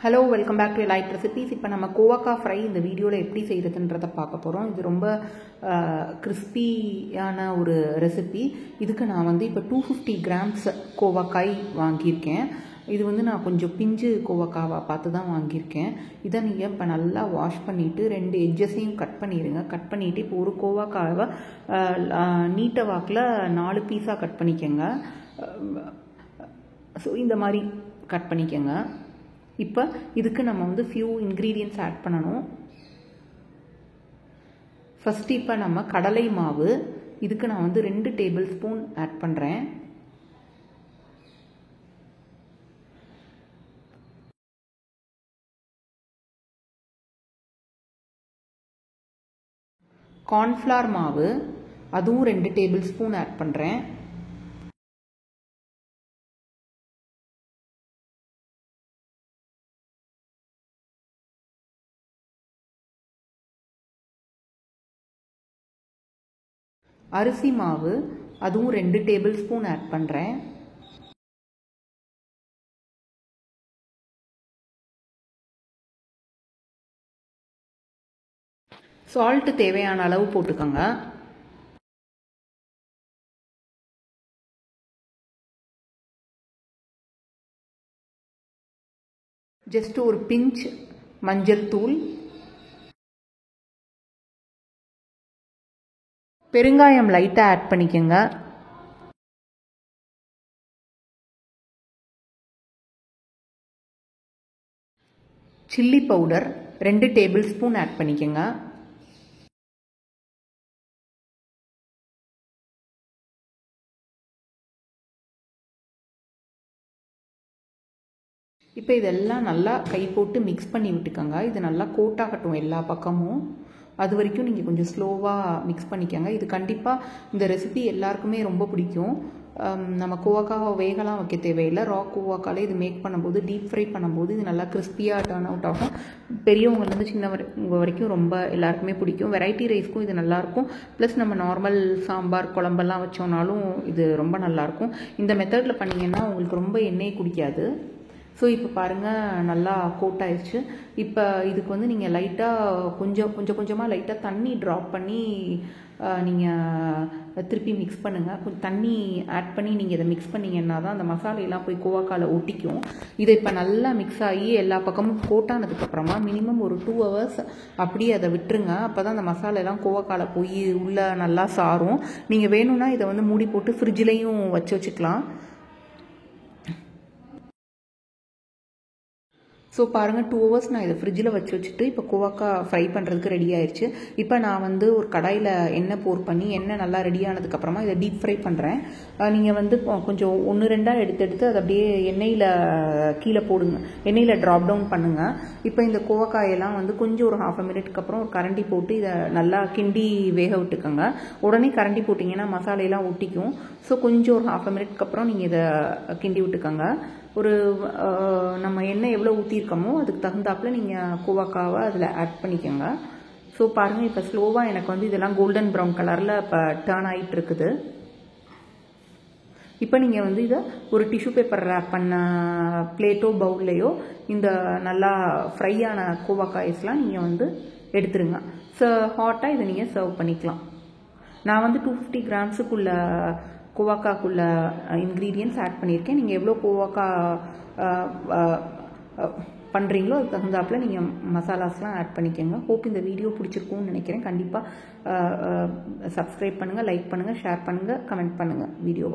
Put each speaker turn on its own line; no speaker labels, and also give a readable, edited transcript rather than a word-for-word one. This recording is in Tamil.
Hello welcome back to light recipes. இப்போ நம்ம கோவக்காய் ஃப்ரை இந்த வீடியோவில் எப்படி செய்கிறதுன்றதை பார்க்க போகிறோம். இது ரொம்ப கிறிஸ்பியான ஒரு ரெசிபி. இதுக்கு நான் வந்து இப்போ 250 கிராம்ஸ் கோவக்காய் வாங்கியிருக்கேன். இது வந்து நான் கொஞ்சம் பிஞ்சு கோவக்காவை பார்த்து தான் வாங்கியிருக்கேன். இதை நீங்கள் இப்போ நல்லா வாஷ் பண்ணிவிட்டு 2 எட்ஜஸையும் கட் பண்ணிடுங்க. கட் பண்ணிவிட்டு இப்போ ஒரு கோவக்காவை நீட்ட வாக்கில் 4 பீஸாக கட் பண்ணிக்கோங்க. ஸோ இந்த மாதிரி கட் பண்ணிக்கோங்க. இப்போ இதுக்கு நம்ம வந்து ஃபியூ இன்க்ரீடியன்ட்ஸ் ஆட் பண்ணணும். ஃபஸ்ட்டு இப்போ நம்ம கடலை மாவு, இதுக்கு நான் வந்து 2 டேபிள் ஸ்பூன் ஆட் பண்ணுறேன். கார்ன்ஃப்ளவர் மாவு, அதுவும் 2 டேபிள் ஸ்பூன் ஆட் பண்ணுறேன். அரிசி மாவு, அதுவும் 2 டேபிள் ஸ்பூன் ஆட் பண்ணுறேன். சால்ட் தேவையான அளவு போட்டுக்கோங்க. ஜஸ்ட் ஒரு பிஞ்ச் மஞ்சள் தூள், பெருங்காயம் லைட்டாக ஆட் பண்ணிக்கோங்க. Chilli powder 2 tablespoon add பண்ணிக்கோங்க. இப்போ இதெல்லாம் நல்லா கை போட்டு மிக்ஸ் பண்ணி விட்டுக்கோங்க. இது நல்லா கோட் ஆகட்டும் எல்லா பக்கமும். அது வரைக்கும் நீங்கள் கொஞ்சம் ஸ்லோவாக மிக்ஸ் பண்ணிக்கோங்க. இது கண்டிப்பாக இந்த ரெசிபி எல்லாருக்குமே ரொம்ப பிடிக்கும். நம்ம கோவக்காவை வேகலாம் வைக்க தேவையில்லை. ரா கோவக்காலே இது மேக் பண்ணும்போது, டீப் ஃப்ரை பண்ணும்போது இது நல்லா கிறிஸ்பியாக டர்ன் அவுட் ஆகும். பெரியவங்கலேருந்து சின்னவங்க வரைக்கும் ரொம்ப எல்லாருக்குமே பிடிக்கும். வெரைட்டி ரைஸ்க்கும் இது நல்லாயிருக்கும். ப்ளஸ் நம்ம நார்மல் சாம்பார் குழம்பெல்லாம் வச்சோம்னாலும் இது ரொம்ப நல்லாயிருக்கும். இந்த மெத்தடில் பண்ணிங்கன்னா உங்களுக்கு ரொம்ப எண்ணெய் குடிக்காது. ஸோ இப்போ பாருங்கள் நல்லா கோட் ஆயிடுச்சு. இப்போ இதுக்கு வந்து நீங்கள் லைட்டாக கொஞ்சமாக லைட்டாக தண்ணி ட்ராப் பண்ணி நீங்கள் திருப்பி மிக்ஸ் பண்ணுங்கள். கொஞ்சம் தண்ணி ஆட் பண்ணி நீங்கள் இதை மிக்ஸ் பண்ணிங்கன்னா தான் அந்த மசாலையெல்லாம் போய் கோவக்காயில் ஒட்டிக்கும். இதை இப்போ நல்லா மிக்ஸ் ஆகி எல்லா பக்கமும் கோட் ஆனதுக்கப்புறமா மினிமம் ஒரு 2 ஹவர்ஸ் அப்படியே அதை விட்டுருங்க. அப்போ தான் அந்த மசாலையெல்லாம் கோவக்காயில் போய் உள்ளே நல்லா சாரும். நீங்கள் வேணும்னா இதை வந்து மூடி போட்டு ஃப்ரிட்ஜ்லேயும் வச்சுக்கலாம். ஸோ பாருங்கள் 2 ஹவர்ஸ் நான் இதை ஃப்ரிட்ஜில் வச்சுட்டு இப்போ கோவக்காய் ஃப்ரை பண்ணுறதுக்கு ரெடி ஆயிடுச்சு. இப்போ நான் வந்து ஒரு கடாயில் எண்ணெய் போர் பண்ணி எண்ணெய் நல்லா ரெடி ஆனதுக்கப்புறமா இதை டீப் ஃப்ரை பண்ணுறேன். நீங்கள் வந்து கொஞ்சம் 1-2 எடுத்து அதை அப்படியே எண்ணெயில் கீழே போடுங்க. எண்ணெயில் ட்ராப் டவுன் பண்ணுங்கள். இப்போ இந்த கோவக்காயெல்லாம் வந்து கொஞ்சம் ஒரு 1/2 மினிட்க்கு அப்புறம் ஒரு கரண்டி போட்டு இதை நல்லா கிண்டி வேக விட்டுக்கோங்க. உடனே கரண்டி போட்டிங்கன்னா மசாலையெல்லாம் ஒட்டிக்கும். ஸோ கொஞ்சம் ஒரு 1/2 மினிட்க்கு அப்புறம் நீங்கள் இதை கிண்டி விட்டுக்கோங்க. ஒரு நம்ம எண்ணெய் எவ்வளோ ஊற்றிருக்கோமோ அதுக்கு தகுந்தாப்பில் நீங்கள் கோவக்காவை அதில் ஆட் பண்ணிக்கோங்க. ஸோ பாருங்கள் இப்போ ஸ்லோவாக எனக்கு வந்து இதெல்லாம் கோல்டன் ப்ரௌன் கலரில் இப்போ டர்ன் ஆகிட்டு இருக்குது. இப்போ நீங்கள் வந்து இதை ஒரு டிஷ்யூ பேப்பர் ரேப் பண்ண பிளேட்டோ பவுல்லையோ இந்த நல்லா ஃப்ரையான கோவக்காய்ஸ்லாம் நீங்கள் வந்து எடுத்துருங்க. ஹாட்டாக இதை நீங்கள் சர்வ் பண்ணிக்கலாம். நான் வந்து 250 கிராம்ஸுக்குள்ள கோவக்காக்குள்ள இன்க்ரீடியன்ட்ஸ் ஆட் பண்ணியிருக்கேன். நீங்கள் எவ்வளோ கோவக்காய் பண்ணுறீங்களோ அதுக்கு தகுந்தாப்பில் நீங்கள் மசாலாஸ்லாம் ஆட் பண்ணிக்கோங்க. ஹோப் இந்த வீடியோ பிடிச்சிருக்கும்னு நினைக்கிறேன். கண்டிப்பாக சப்ஸ்கிரைப் பண்ணுங்கள், லைக் பண்ணுங்கள், ஷேர் பண்ணுங்கள், கமெண்ட் பண்ணுங்கள் வீடியோ.